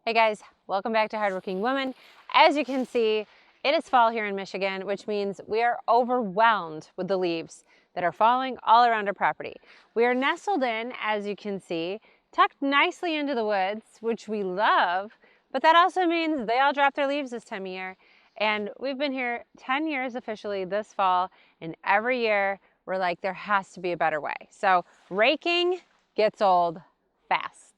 Hey guys, welcome back to Hardworking Woman. As you can see, it is fall here in Michigan, which means we are overwhelmed with the leaves that are falling all around our property. We are nestled in, as you can see, tucked nicely into the woods, which we love, but that also means they all drop their leaves this time of year. And we've been here 10 years officially this fall, and every year we're like, there has to be a better way. So raking gets old fast.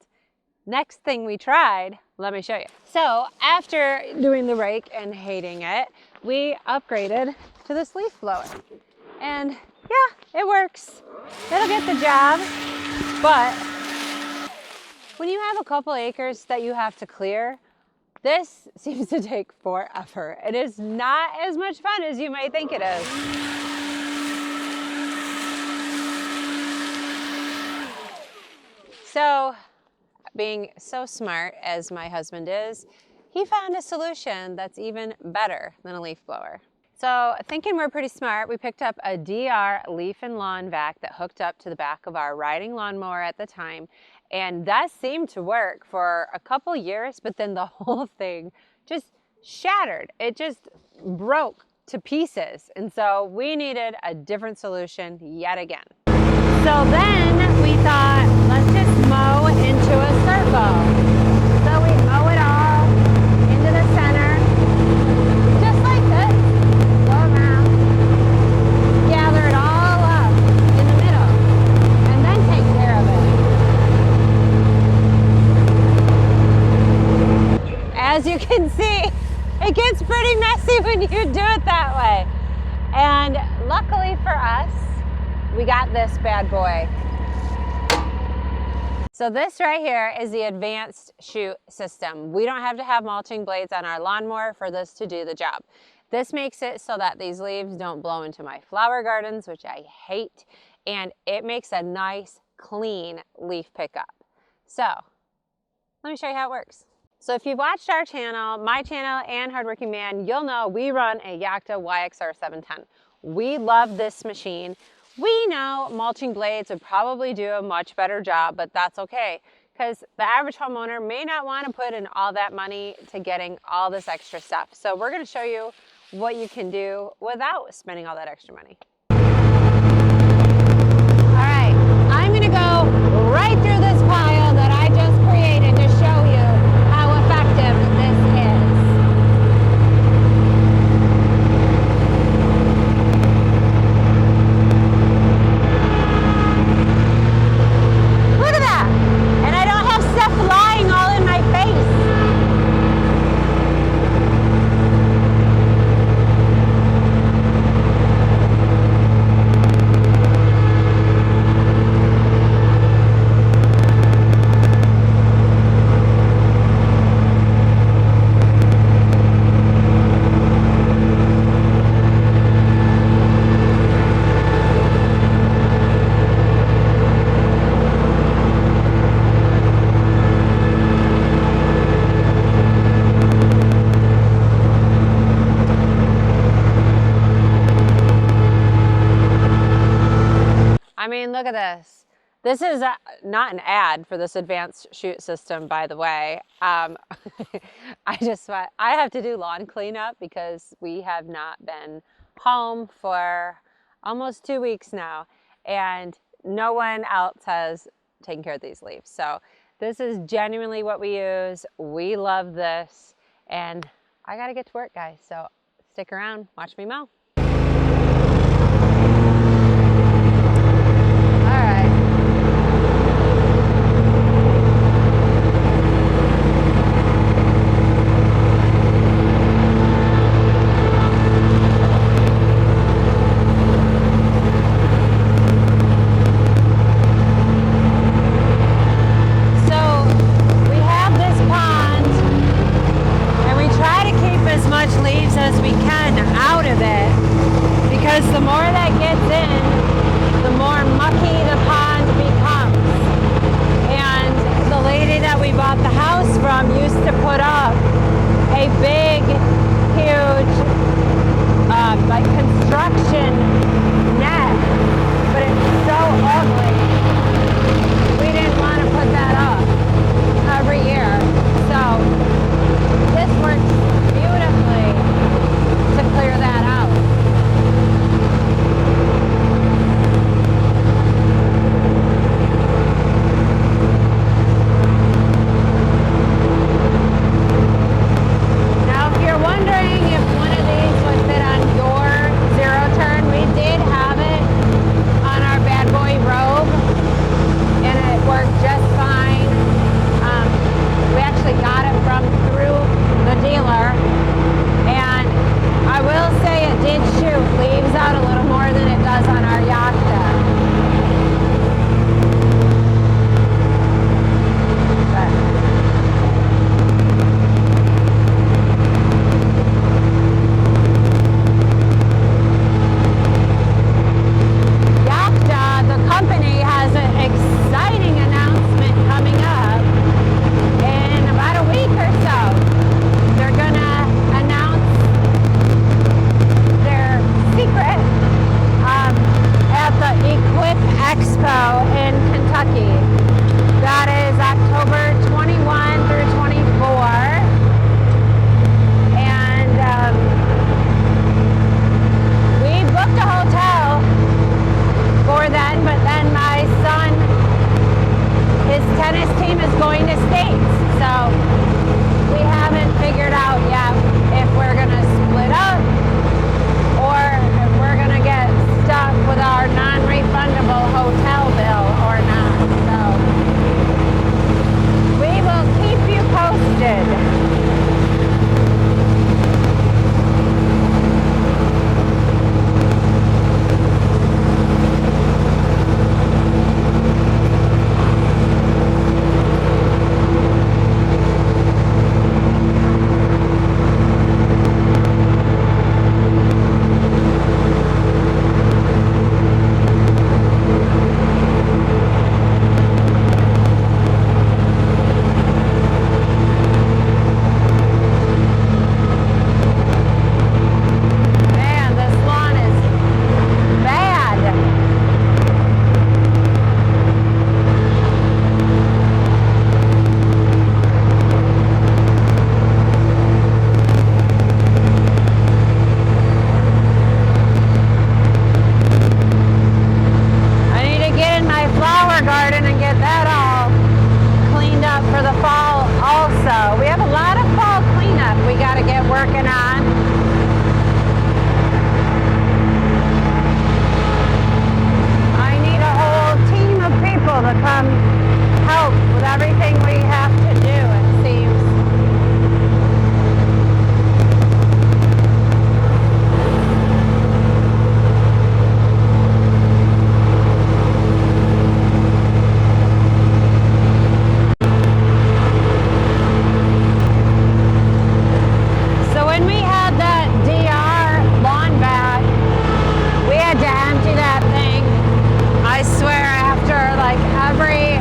Next thing we tried, let me show you. So after doing the rake and hating it, we upgraded to this leaf blower. And yeah, it works. It'll get the job. But when you have a couple acres that you have to clear, this seems to take forever. It is not as much fun as you might think it is. So, being so smart as my husband is, he found a solution that's even better than a leaf blower. So thinking we're pretty smart, we picked up a DR leaf and lawn vac that hooked up to the back of our riding lawnmower at the time. And that seemed to work for a couple years, but then the whole thing just shattered. It just broke to pieces. And so we needed a different solution yet again. So then we thought, let's just mow into a circle. So we mow it all into the center, just like this. Go around, gather it all up in the middle, and then take care of it. As you can see, it gets pretty messy when you do it that way. And luckily for us, we got this bad boy. So this right here is the advanced chute system. We don't have to have mulching blades on our lawnmower for this to do the job. This makes it so that these leaves don't blow into my flower gardens, which I hate, and it makes a nice, clean leaf pickup. So let me show you how it works. So if you've watched our channel, my channel, and Hardworking Man, you'll know we run a Yakta YXR710. We love this machine. We know mulching blades would probably do a much better job, but that's okay, because the average homeowner may not want to put in all that money to getting all this extra stuff. So we're going to show you what you can do without spending all that extra money. All right, I'm going to go right through this pile that I just created to show you how effective this is. I mean, look at this. This is not an ad for this advanced chute system, by the way. I have to do lawn cleanup because we have not been home for almost 2 weeks now, and no one else has taken care of these leaves. So this is genuinely what we use. We love this, and I gotta get to work, guys. So stick around, watch me mow. As much leaves as we can out of it. Expo in Kentucky. That is October 21 through 24. And we booked a hotel for then, but then my son, his tennis team is going to states, so we haven't figured out yet if we're gonna split up or if we're gonna get stuck with our non-refundable hotel bill or not. So we will keep you posted. I swear after like every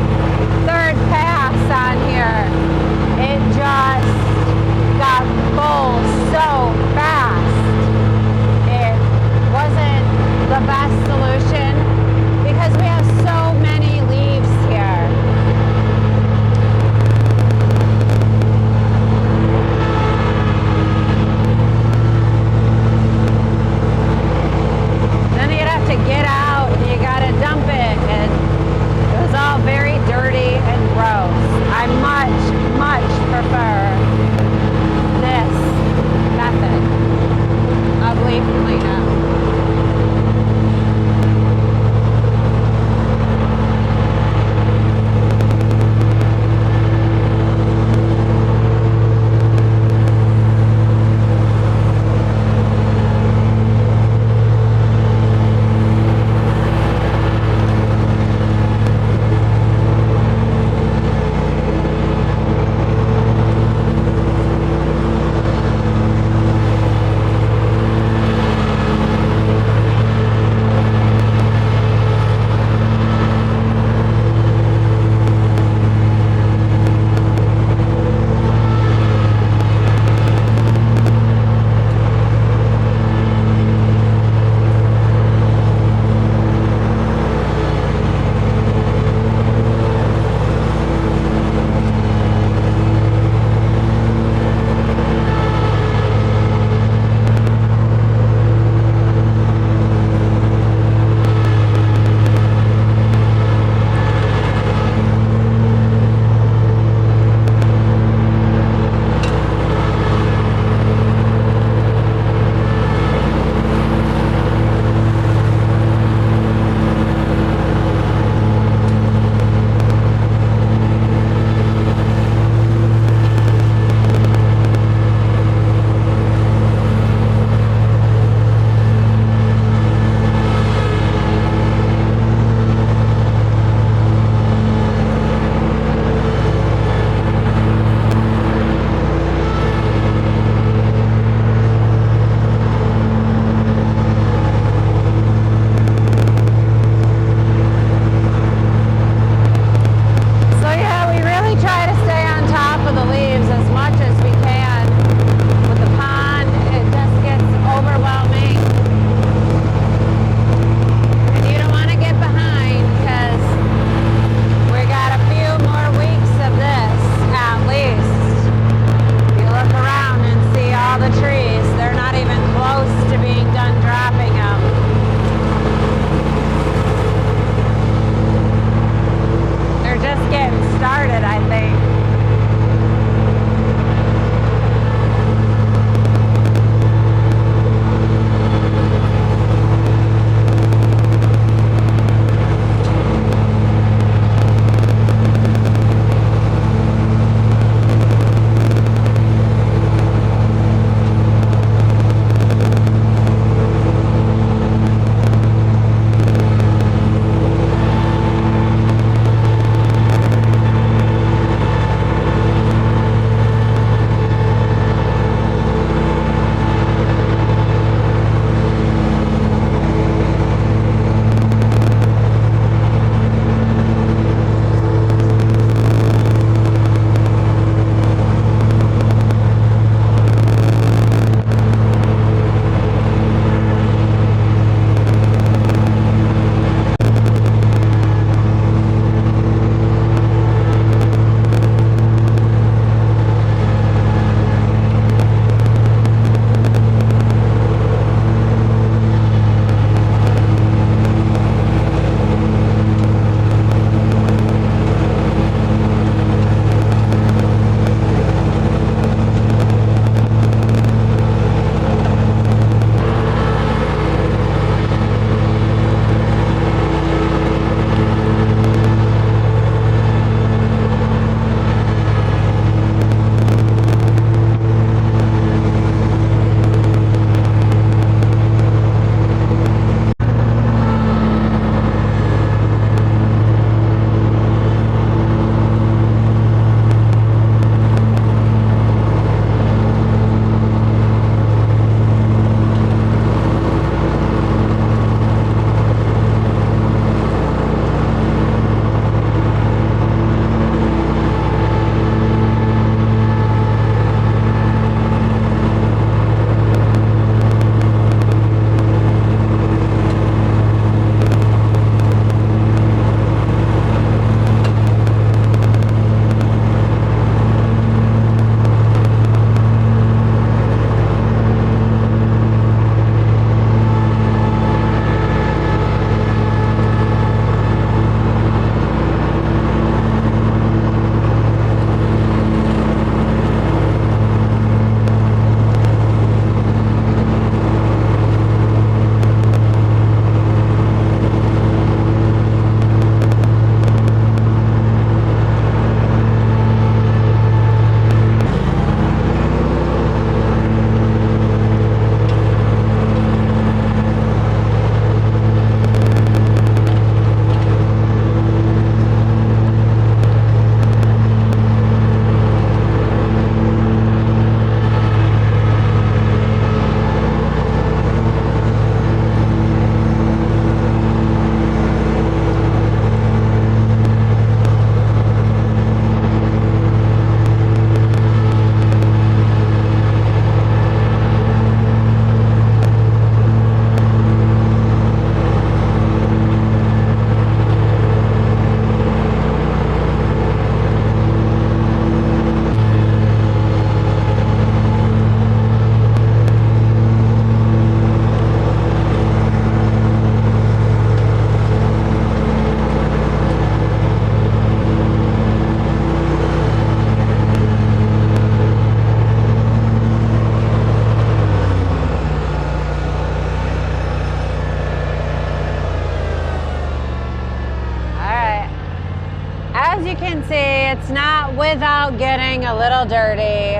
can see, it's not without getting a little dirty.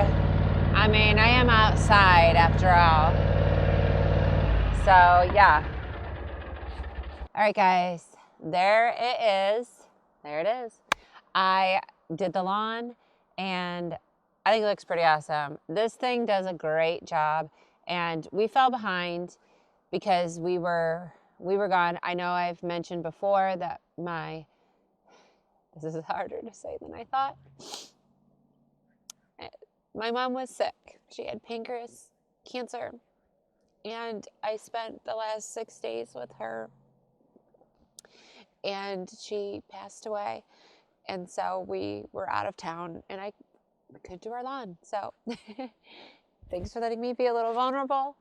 I mean, I am outside after all. So yeah. All right, guys, there it is. There it is. I did the lawn and I think it looks pretty awesome. This thing does a great job, and we fell behind because we were gone. I know I've mentioned before that this is harder to say than I thought. My mom was sick. She had pancreas cancer, and I spent the last 6 days with her, and she passed away. And so we were out of town, and I couldn't do our lawn. So thanks for letting me be a little vulnerable.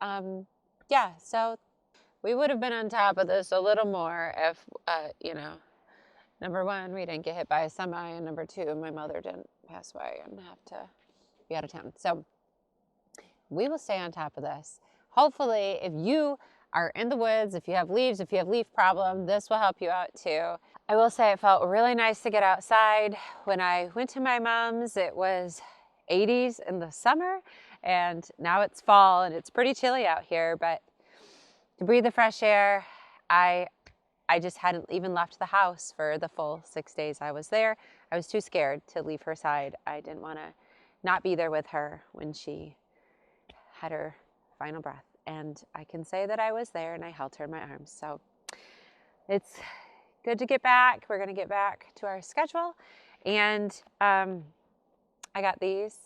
Yeah, so we would have been on top of this a little more if, you know, number one, we didn't get hit by a semi, and number two, my mother didn't pass away and have to be out of town. So we will stay on top of this. Hopefully, if you are in the woods, if you have leaves, if you have leaf problem, this will help you out too. I will say it felt really nice to get outside. When I went to my mom's, it was 80s in the summer, and now it's fall and it's pretty chilly out here, but to breathe the fresh air, I just hadn't even left the house for the full 6 days I was there. I was too scared to leave her side. I didn't want to not be there with her when she had her final breath. And I can say that I was there and I held her in my arms. So it's good to get back. We're going to get back to our schedule. And I got these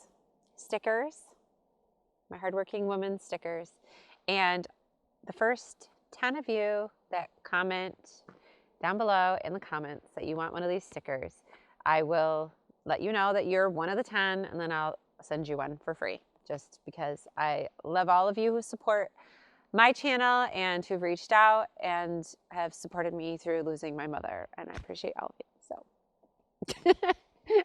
stickers, my hardworking woman stickers. And the first 10 of you that comment down below in the comments that you want one of these stickers, I will let you know that you're one of the 10, and then I'll send you one for free, just because I love all of you who support my channel and who've reached out and have supported me through losing my mother, and I appreciate all of you. So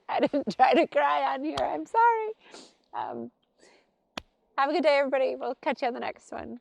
I didn't try to cry on here. I'm sorry. Have a good day, everybody. We'll catch you on the next one.